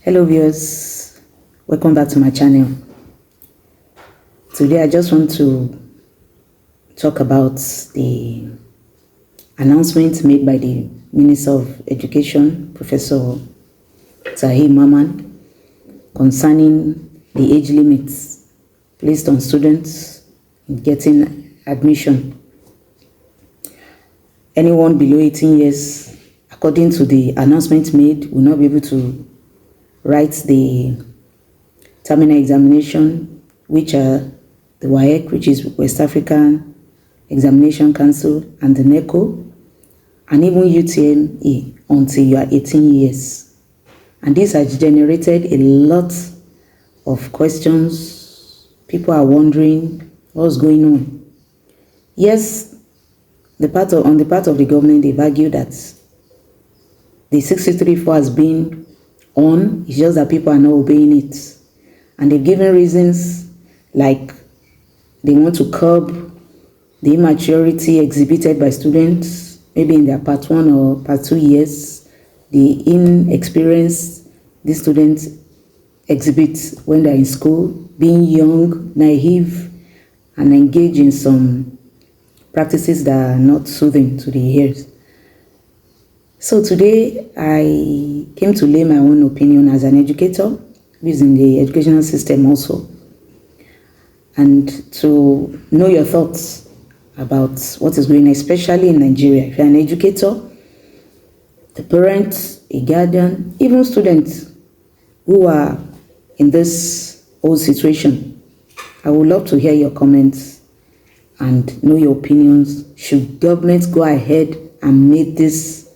Hello viewers, welcome back to my channel. Today I just want to talk about the announcement made by the Minister of Education, Professor Tahir Maman, concerning the age limits placed on students in getting admission. Anyone below 18 years, according to the announcement made, will not be able to write the terminal examination, which are the WAEC, which is West African Examination Council, and the NECO, and even UTME until you are 18 years. And this has generated a lot of questions. People are wondering what's going on. Yes, on the part of the government, they've argued that the 634 has been on, it's just that people are not obeying it. And they've given reasons like they want to curb the immaturity exhibited by students, maybe in their part 1 or part 2 years, the inexperience these students exhibit when they're in school, being young, naive, and engage in some practices that are not soothing to the ears. So today I came to lay my own opinion as an educator who is in the educational system also, and to know your thoughts about what is going on, especially in Nigeria. If you're an educator, a parent, a guardian, even students who are in this whole situation, I would love to hear your comments and know your opinions. Should government go ahead and make this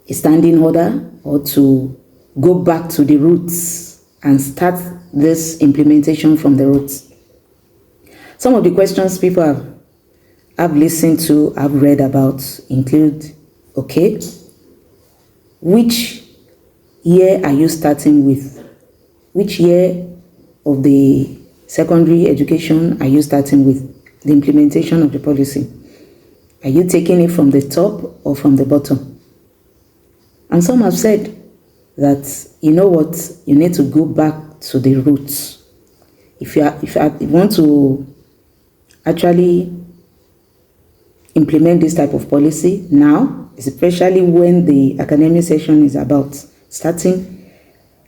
a standing order, or to go back to the roots and start this implementation from the roots? Some of the questions people have listened to, have read about include, okay, which year are you starting with? Which year of the secondary education are you starting with the implementation of the policy? Are you taking it from the top or from the bottom? And some have said that, you know what, you need to go back to the roots. If you want to actually implement this type of policy now, especially when the academic session is about starting,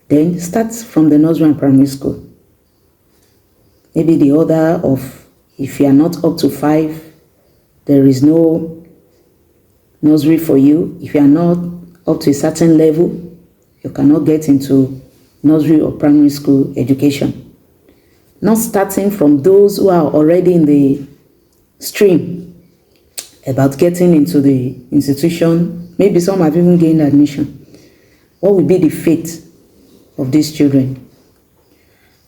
then start from the nursery and primary school. Maybe the order of, if you are not up to 5, there is no nursery for you. If you are not up to a certain level, you cannot get into nursery or primary school education. Not starting from those who are already in the stream about getting into the institution. Maybe some have even gained admission. What will be the fate of these children?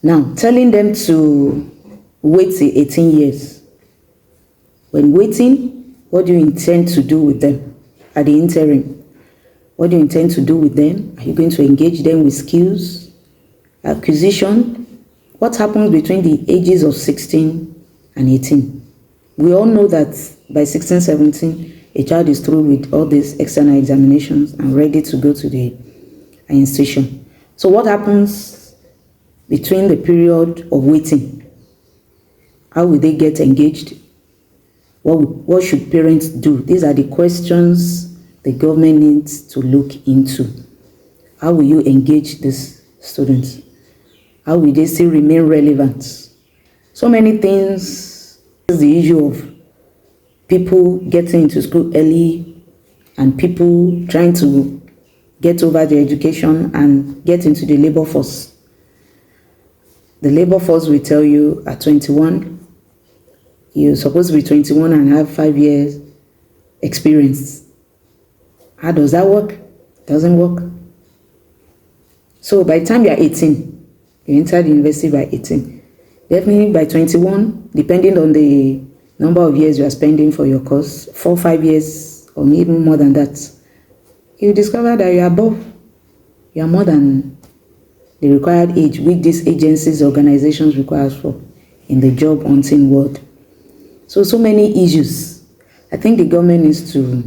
Now, telling them to wait till 18 years. When waiting, what do you intend to do with them at the interim? What do you intend to do with them? Are you going to engage them with skills, acquisition? What happens between the ages of 16 and 18? We all know that by 16, 17, a child is through with all these external examinations and ready to go to the institution. So what happens between the period of waiting? How will they get engaged? What should parents do? These are the questions the government needs to look into. How will you engage these students? How will they still remain relevant? So many things. This is the issue of people getting into school early and people trying to get over their education and get into the labor force. The labor force will tell you at 21, you're supposed to be 21 and have 5 years experience. How does that work? It doesn't work. So by the time you're 18, you enter the university by 18. Definitely by 21, depending on the number of years you are spending for your course, 4 or 5 years, or even more than that, you discover that you are above. You are more than the required age, which these agencies, organizations require for in the job hunting world. So many issues. I think the government needs to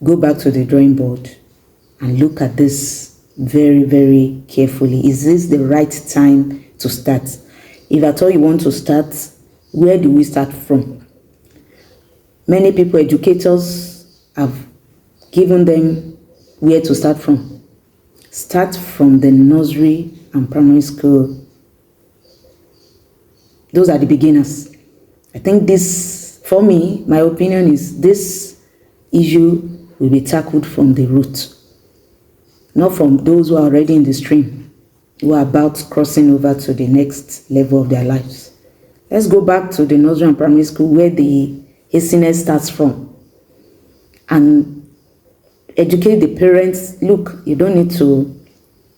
go back to the drawing board and look at this very, very carefully. Is this the right time to start? If at all you want to start, where do we start from? Many people, educators, have given them where to start from. Start from the nursery and primary school. Those are the beginners. I think this, for me, my opinion is this issue will be tackled from the root, not from those who are already in the stream, who are about crossing over to the next level of their lives. Let's go back to the nursery and primary school where the hastiness starts from, and educate the parents. Look, you don't need to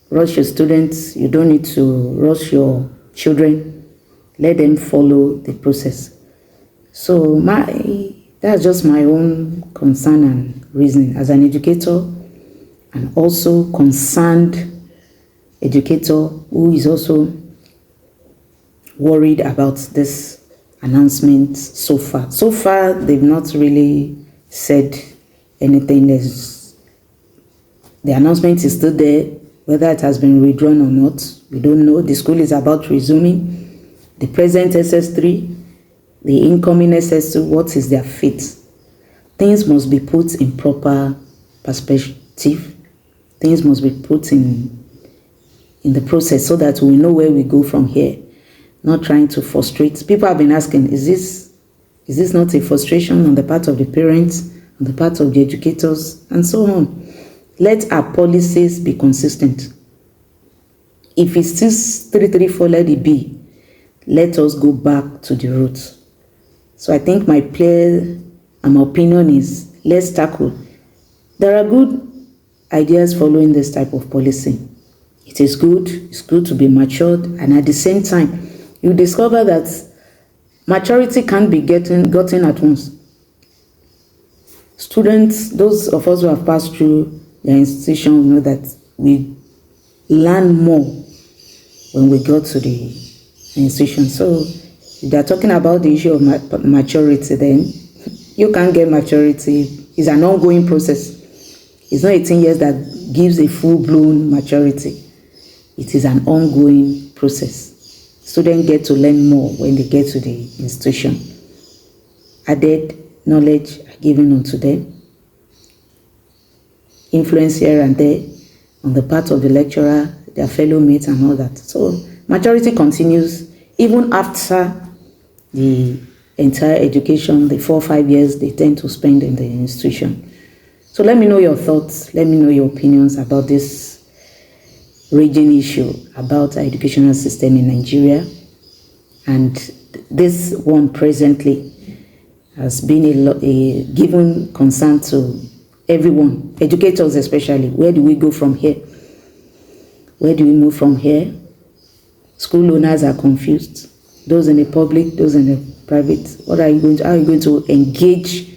rush your students, you don't need to rush your children. Let them follow the process. So that's just my own concern and reasoning as an educator, and also concerned educator who is also worried about this announcement so far. So far, they've not really said anything. The announcement is still there. Whether it has been withdrawn or not, we don't know. The school is about resuming. The present SS3, the incoming SS2, what is their fate? Things must be put in proper perspective. Things must be put in the process so that we know where we go from here. Not trying to frustrate. People have been asking, is this not a frustration on the part of the parents, on the part of the educators, and so on? Let our policies be consistent. If it's still 334, let it be. Let us go back to the roots. So I think my plea and my opinion is, let's tackle. There are good ideas following this type of policy. It is good. It's good to be matured, and at the same time, you discover that maturity can't be gotten at once. Students, those of us who have passed through the institution, know that we learn more when we go to the institution. So if they're talking about the issue of maturity, then you can't get maturity. It's an ongoing process. It's not 18 years that gives a full-blown maturity. It is an ongoing process. Students get to learn more when they get to the institution. Added knowledge are given unto them. Influence here and there on the part of the lecturer, their fellow mates, and all that. So maturity continues even after the entire education, the 4 or 5 years they tend to spend in the institution. So let me know your thoughts. Let me know your opinions about this raging issue about our educational system in Nigeria. And this one presently has been a given concern to everyone, educators especially. Where do we go from here? Where do we move from here? School owners are confused. Those in the public, those in the private. How are you going to engage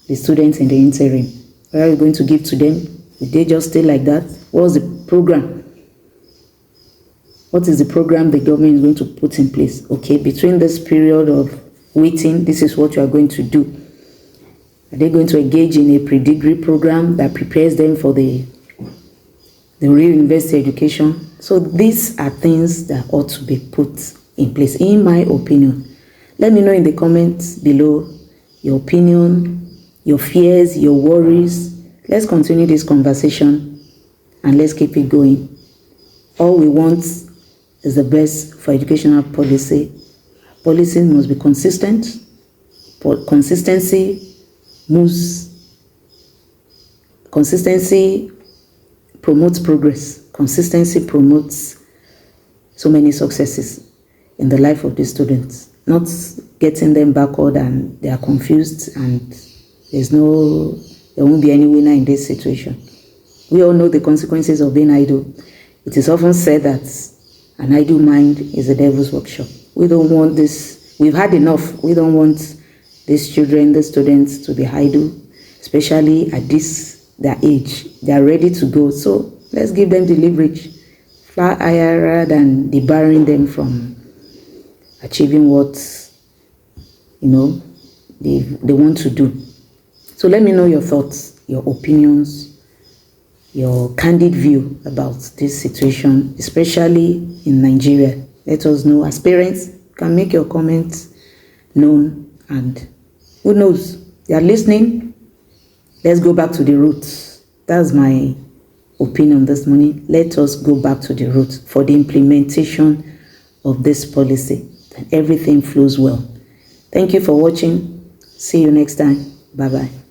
the students in the interim? What are you going to give to them? Will they just stay like that? What's the program? What is the program the government is going to put in place? Okay, between this period of waiting, this is what you are going to do. Are they going to engage in a pre-degree program that prepares them for the real university education? So these are things that ought to be put in place, in my opinion. Let me know in the comments below your opinion, your fears, your worries. Let's continue this conversation and let's keep it going. All we want is the best for educational policy. Policy must be consistent. Consistency promotes progress. Consistency promotes so many successes in the life of the students, not getting them backward and they are confused and there won't be any winner in this situation. We all know the consequences of being idle. It is often said that an idle mind is a devil's workshop. We don't want this. We've had enough. We don't want these children, the students, to be idle, especially at their age. They are ready to go. So let's give them the leverage, far higher rather than debarring them from achieving what they want to do. So let me know your thoughts, your opinions, your candid view about this situation, especially in Nigeria. Let us know. As parents, you can make your comments known, and who knows, they are listening. Let's go back to the roots. That's my opinion this morning. Let us go back to the roots for the implementation of this policy, that everything flows well. Thank you for watching. See you next time. Bye-bye.